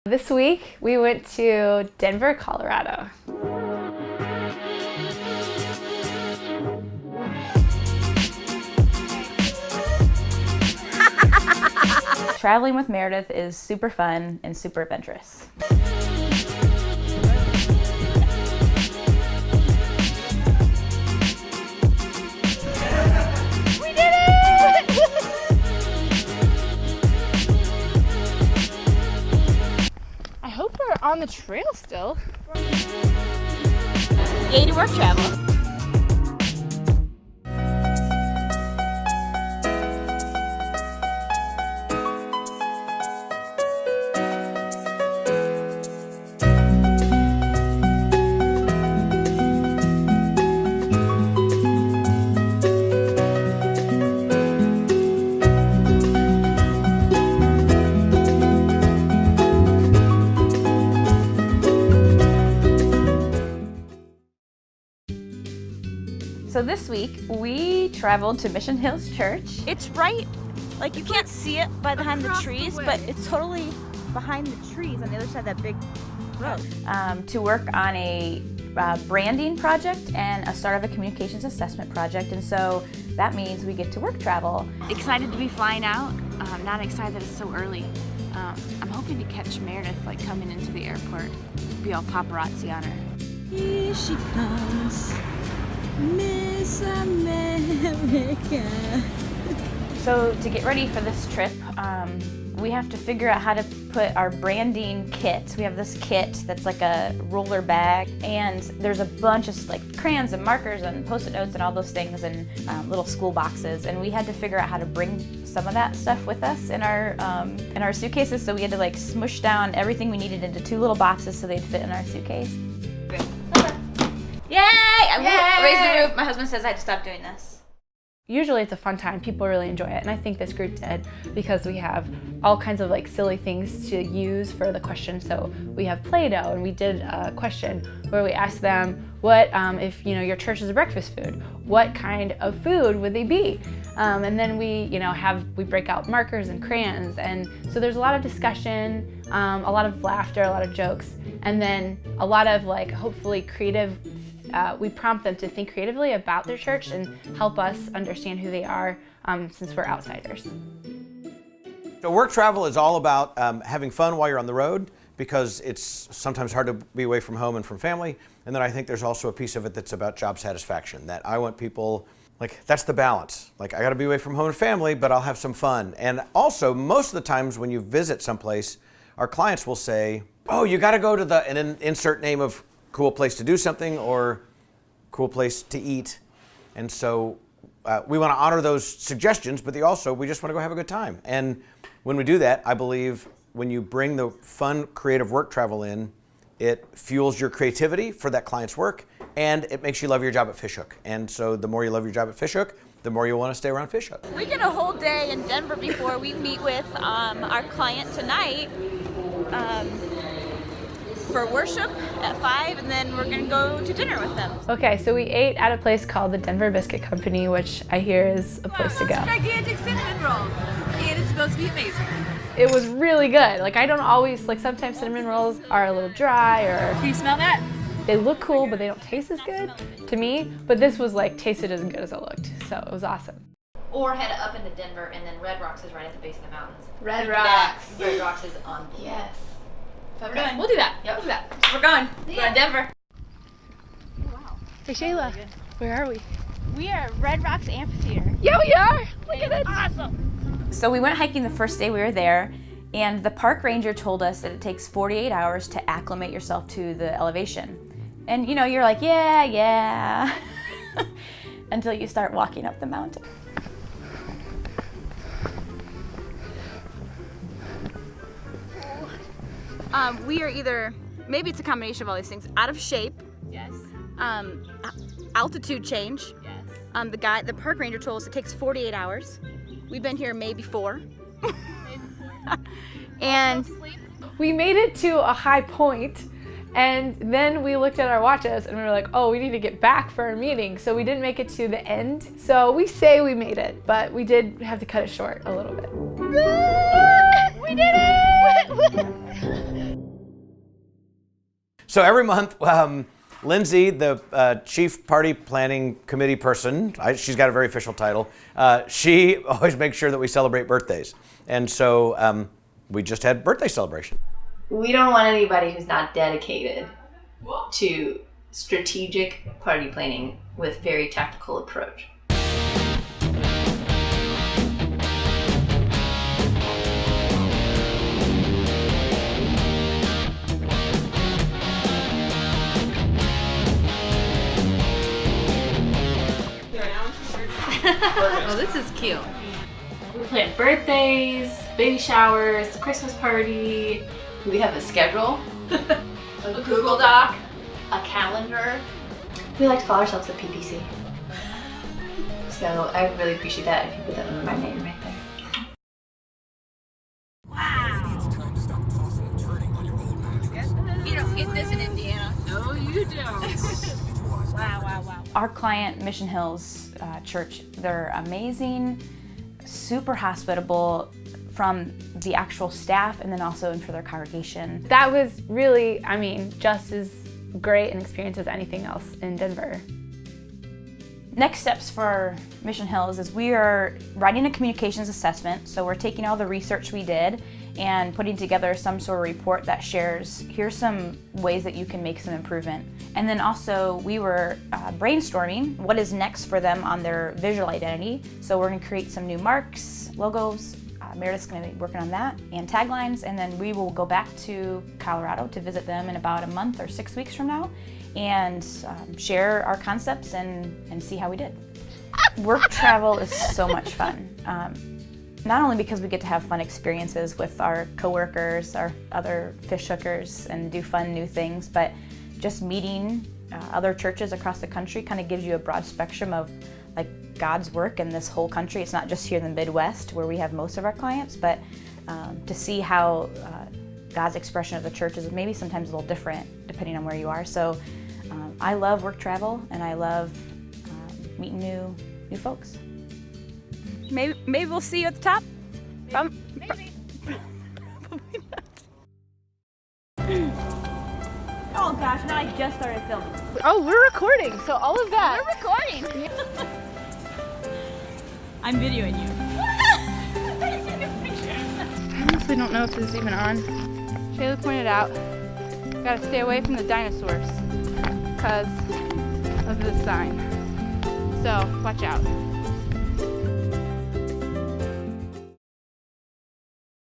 This week we went to Denver, Colorado. Traveling with Meredith is super fun and super adventurous. We did it! I hope we're on the trail still. Yay to work travel. So this week we traveled to Mission Hills Church. It's right, like you can't see it behind the trees, but it's totally behind the trees on the other side of that big road. To work on a branding project and a start of a communications assessment project, and so that means we get to work travel. Excited to be flying out. Not excited that it's so early. I'm hoping to catch Meredith like coming into the airport. Be all paparazzi on her. Here she comes, Miss America. So to get ready for this trip, we have to figure out how to put our branding kit. We have this kit that's like a roller bag, and there's a bunch of like crayons and markers and post-it notes and all those things and little school boxes. And we had to figure out how to bring some of that stuff with us in our suitcases. So we had to like smush down everything we needed into 2 little boxes so they'd fit in our suitcase. Yay! I raised the roof. My husband says I had to stop doing this. Usually it's a fun time, people really enjoy it, and I think this group did because we have all kinds of like silly things to use for the question. So we have PlayDoh, and we did a question where we asked them what if your church is a breakfast food, what kind of food would they be? And then we we break out markers and crayons, and so there's a lot of discussion, a lot of laughter, a lot of jokes, and then a lot of like hopefully creative. We prompt them to think creatively about their church and help us understand who they are since we're outsiders. So work travel is all about having fun while you're on the road, because it's sometimes hard to be away from home and from family. And then I think there's also a piece of it that's about job satisfaction, that I want people, like, that's the balance. Like, I gotta be away from home and family, but I'll have some fun. And also, most of the times when you visit someplace, our clients will say, oh, you gotta go to the, and then insert name of cool place to do something or cool place to eat. And so we want to honor those suggestions, but we just want to go have a good time. And when we do that, I believe when you bring the fun, creative work travel in, it fuels your creativity for that client's work, and it makes you love your job at Fishhook. And so the more you love your job at Fishhook, the more you'll want to stay around Fishhook. We get a whole day in Denver before we meet with our client tonight. For worship at 5, and then we're gonna go to dinner with them. Okay, so we ate at a place called the Denver Biscuit Company, which I hear is a place to go. It's a gigantic cinnamon roll, and it's supposed to be amazing. It was really good. Like, I don't always, like, sometimes cinnamon rolls are a little dry, or Can you smell that? they look cool, but they don't taste as good to me. But this was like tasted as good as it looked, so it was awesome. Or head up into Denver, and then Red Rocks is right at the base of the mountains. Red Rocks. Red Rocks is on. Yes. Okay. We'll do that. Yep. We'll do that. So we're going. We're going to Denver. Hey Shayla, where are we? We are at Red Rocks Amphitheater. Yeah, we are. Look at it. Awesome. So we went hiking the first day we were there, and the park ranger told us that it takes 48 hours to acclimate yourself to the elevation. And you're like, yeah, until you start walking up the mountain. We are either, maybe it's a combination of all these things, out of shape. Yes. Altitude change. Yes. The park ranger told us it takes 48 hours. We've been here maybe 4. And We made it to a high point, and then we looked at our watches and we were like, oh, we need to get back for our meeting. So we didn't make it to the end. So we say we made it, but we did have to cut it short a little bit. So every month, Lindsay, the chief party planning committee person, she's got a very official title, she always makes sure that we celebrate birthdays. And so we just had birthday celebration. We don't want anybody who's not dedicated to strategic party planning with very tactical approach. Oh, this is cute. We plan birthdays, baby showers, Christmas party. We have a schedule, A Google Doc, a calendar. we like to call ourselves the PPC. So I would really appreciate that if you put that under my name right there. You don't get this in Indiana. No, you don't. Wow. Our client, Mission Hills Church, they're amazing, super hospitable from the actual staff and then also for their congregation. That was really, I mean, just as great an experience as anything else in Denver. Next steps for Mission Hills is we are writing a communications assessment. So we're taking all the research we did and putting together some sort of report that shares, here's some ways that you can make some improvement. And then also we were brainstorming what is next for them on their visual identity. So we're gonna create some new marks, logos. Meredith's gonna be working on that, and taglines, and then we will go back to Colorado to visit them in about a month or 6 weeks from now and share our concepts and see how we did. Work travel is so much fun. Not only because we get to have fun experiences with our coworkers, our other fish hookers, and do fun new things, but just meeting other churches across the country kind of gives you a broad spectrum of like God's work in this whole country. It's not just here in the Midwest where we have most of our clients, but to see how God's expression of the church is maybe sometimes a little different depending on where you are. So I love work travel and I love meeting new folks. Maybe we'll see you at the top. Maybe. Oh gosh, now I just started filming. Oh, we're recording, so all of that. We're recording. I'm videoing you. I honestly don't know if this is even on. Shayla pointed out, gotta stay away from the dinosaurs because of this sign. So, watch out.